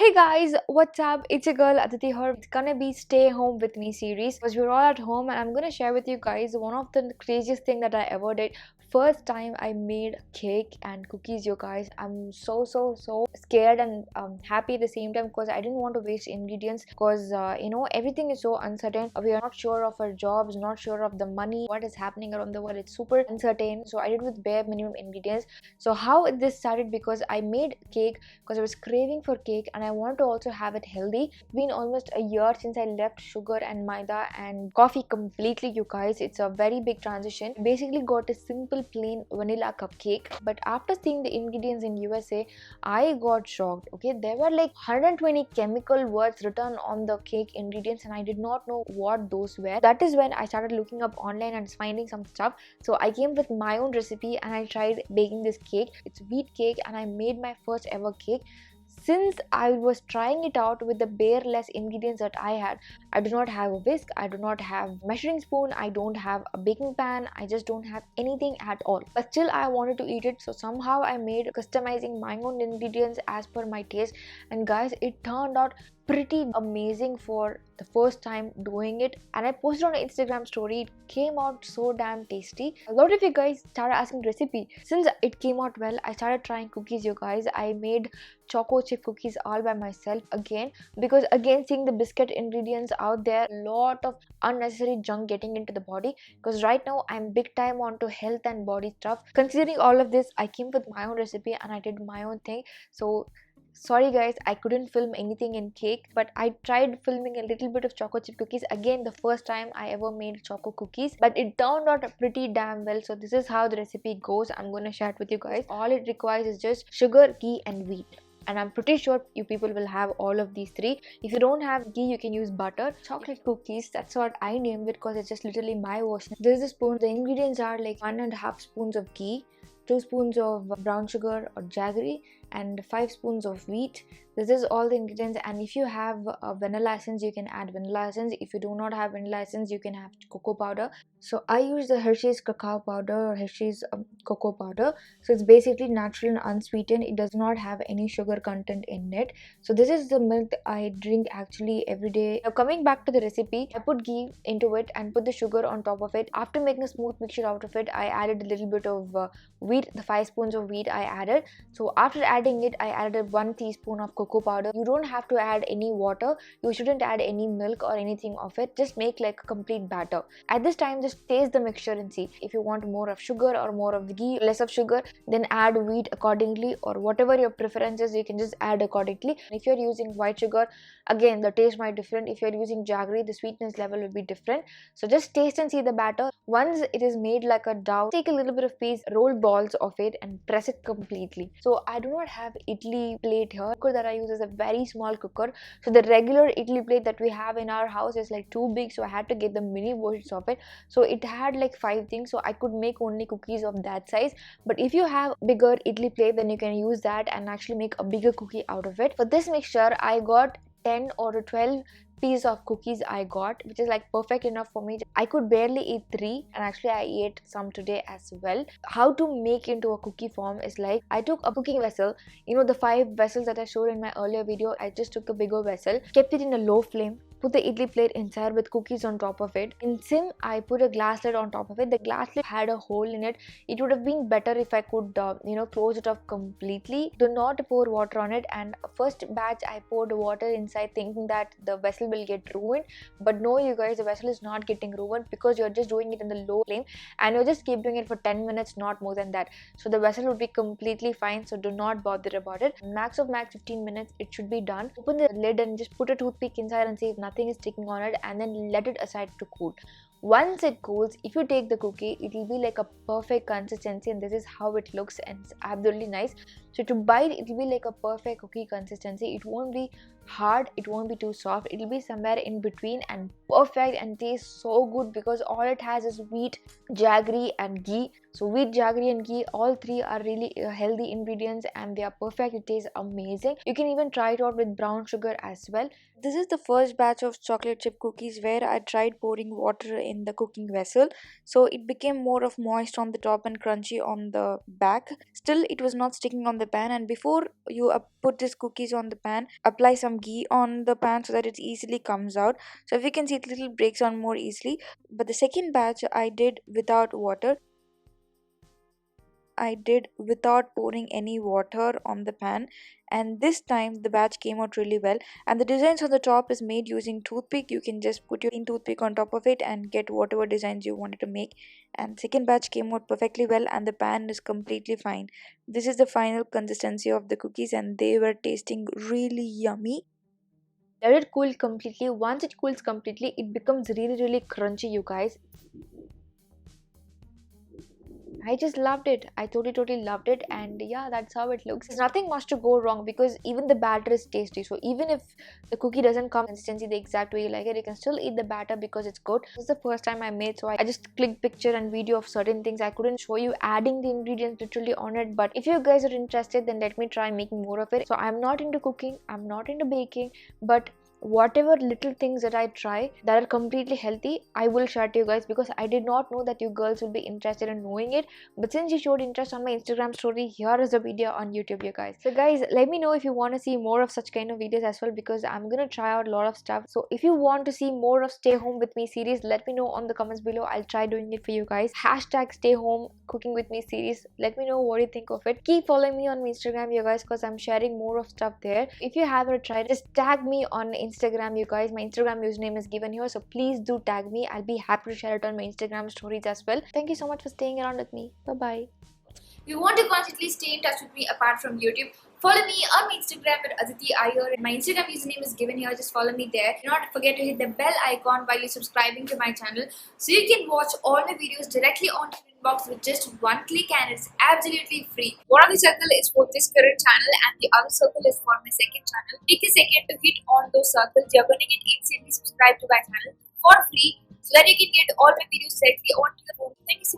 Hey guys, what's up? It's your girl Adityiyer. It's gonna be stay home with me series because we're all at home and I'm gonna share with you guys one of the craziest thing that I ever did. First time I made cake and cookies, you guys. I'm so scared and happy at the same time because I didn't want to waste ingredients because everything is so uncertain. We are not sure of our jobs, not sure of the money, what is happening around the world. It's super uncertain. So I did with bare minimum ingredients. So how this started because I made cake because I was craving for cake and I wanted to also have it healthy. It's been almost a year since I left sugar and maida and coffee completely, you guys. It's a very big transition. Basically got a simple plain vanilla cupcake, but after seeing the ingredients in USA, I got shocked. Okay, there were like 120 chemical words written on the cake ingredients and I did not know what those were. That is when I started looking up online and finding some stuff. So I came with my own recipe and I tried baking this cake. It's wheat cake and I made my first ever cake. Since I was trying it out with the bare less ingredients that I do not have a whisk, I do not have measuring spoon, I don't have a baking pan, I just don't have anything at all. But still I wanted to eat it, so somehow I made customizing my own ingredients as per my taste. And guys, it turned out pretty amazing for the first time doing it, and I posted on an Instagram story. It came out so damn tasty. A lot of you guys started asking recipe. Since it came out well, I started trying cookies, you guys. I made choco chip cookies all by myself again, because again, seeing the biscuit ingredients out there, a lot of unnecessary junk getting into the body, because right now I'm big time onto health and body stuff. Considering all of this, I came with my own recipe and I did my own thing. So sorry guys, I couldn't film anything in cake, but I tried filming a little bit of choco chip cookies. Again, the first time I ever made choco cookies, but it turned out pretty damn well. So this is how the recipe goes. I'm gonna share it with you guys. All it requires is just sugar, ghee and wheat, and I'm pretty sure you people will have all of these three. If you don't have ghee, you can use butter. Chocolate cookies, that's what I named it because it's just literally my version. This is a spoon. The ingredients are like 1.5 spoons of ghee, 2 spoons of brown sugar or jaggery, and 5 spoons of wheat. This is all the ingredients, and if you have vanilla essence, you can add vanilla essence. If you do not have vanilla essence, you can have cocoa powder. So I use the Hershey's cacao powder or Hershey's cocoa powder. So it's basically natural and unsweetened. It does not have any sugar content in it. So this is the milk that I drink actually every day. Now coming back to the recipe, I put ghee into it and put the sugar on top of it. After making a smooth mixture out of it, I added a little bit of wheat. The 5 spoons of wheat I added. So after adding it, I added 1 teaspoon of cocoa powder. You don't have to add any water. You shouldn't add any milk or anything of it. Just make like a complete batter. At this time, just taste the mixture and see. If you want more of sugar or more of ghee, less of sugar, then add wheat accordingly, or whatever your preference is, you can just add accordingly. If you're using white sugar, again, the taste might be different. If you're using jaggery, the sweetness level will be different. So just taste and see the batter. Once it is made like a dough, take a little bit of piece, roll balls of it and press it completely. So I do not have idli plate here. The cooker that I use is a very small cooker. So the regular idli plate that we have in our house is like too big, so I had to get the mini versions of it. So it had like 5 things, so I could make only cookies of that size. But if you have bigger idli plate, then you can use that and actually make a bigger cookie out of it. For this mixture, I got 10 or 12 piece of cookies I got, which is like perfect enough for me. I could barely eat 3, and actually I ate some today as well. How to make into a cookie form is like, I took a cooking vessel, the 5 vessels that I showed in my earlier video. I just took a bigger vessel, kept it in a low flame, put the idli plate inside with cookies on top of it. In sim, I put a glass lid on top of it. The glass lid had a hole in it. It would have been better if I could close it off completely. Do not pour water on it, and first batch I poured water inside thinking that the vessel will get ruined, but no, you guys, the vessel is not getting ruined because you're just doing it in the low flame and you're just keep doing it for 10 minutes, not more than that. So the vessel would be completely fine, so do not bother about it. Max of max 15 minutes it should be done. Open the lid and just put a toothpick inside and see if nothing is sticking on it, and then let it aside to cool. Once it cools, if you take the cookie, it will be like a perfect consistency, and this is how it looks, and it's absolutely nice. So to bite, it will be like a perfect cookie consistency. It won't be hard, it won't be too soft, it will be somewhere in between and perfect and tastes so good because all it has is wheat, jaggery and ghee. So wheat, jaggery and ghee, all three are really healthy ingredients and they are perfect. It tastes amazing. You can even try it out with brown sugar as well. This is the first batch of chocolate chip cookies where I tried pouring water in the cooking vessel, so it became more of moist on the top and crunchy on the back. Still, it was not sticking on the pan. And before you put these cookies on the pan, apply some ghee on the pan so that it easily comes out. So if you can see, it little breaks on more easily. But the second batch I did without water. I did without pouring any water on the pan, and this time the batch came out really well. And the designs on the top is made using toothpick. You can just put your toothpick on top of it and get whatever designs you wanted to make. And second batch came out perfectly well, and the pan is completely fine. This is the final consistency of the cookies, and they were tasting really yummy. Let it cool completely. Once it cools completely, it becomes really crunchy, you guys. I just loved it. I totally loved it, and yeah, that's how it looks. There's nothing much to go wrong because even the batter is tasty. So even if the cookie doesn't come consistency the exact way you like it, you can still eat the batter because it's good. This is the first time I made, so I just clicked picture and video of certain things. I couldn't show you adding the ingredients literally on it, but if you guys are interested, then let me try making more of it. So I'm not into cooking, I'm not into baking, but whatever little things that I try that are completely healthy, I will share to you guys because I did not know that you girls will be interested in knowing it. But since you showed interest on my Instagram story, here is the video on YouTube, you guys. So guys, let me know if you want to see more of such kind of videos as well, because I'm gonna try out a lot of stuff. So if you want to see more of stay home with me series, let me know on the comments below. I'll try doing it for you guys. Hashtag stay home cooking with me series. Let me know what you think of it. Keep following me on my Instagram, you guys, because I'm sharing more of stuff there. If you haven't tried, just tag me on Instagram, you guys. My Instagram username is given here, so please do tag me. I'll be happy to share it on my Instagram stories as well. Thank you so much for staying around with me. Bye bye. If you want to constantly stay in touch with me apart from YouTube, follow me on my Instagram at Adityiyer. My Instagram username is given here. Just follow me there. Do not forget to hit the bell icon while you're subscribing to my channel so you can watch all my videos directly on your inbox with just one click, and it's absolutely free. One of the circle is for this current channel and the other circle is for my second channel. Take a second to hit on those circles. You're going to get instantly subscribed to my channel for free so that you can get all my videos directly onto your phone. Thank you so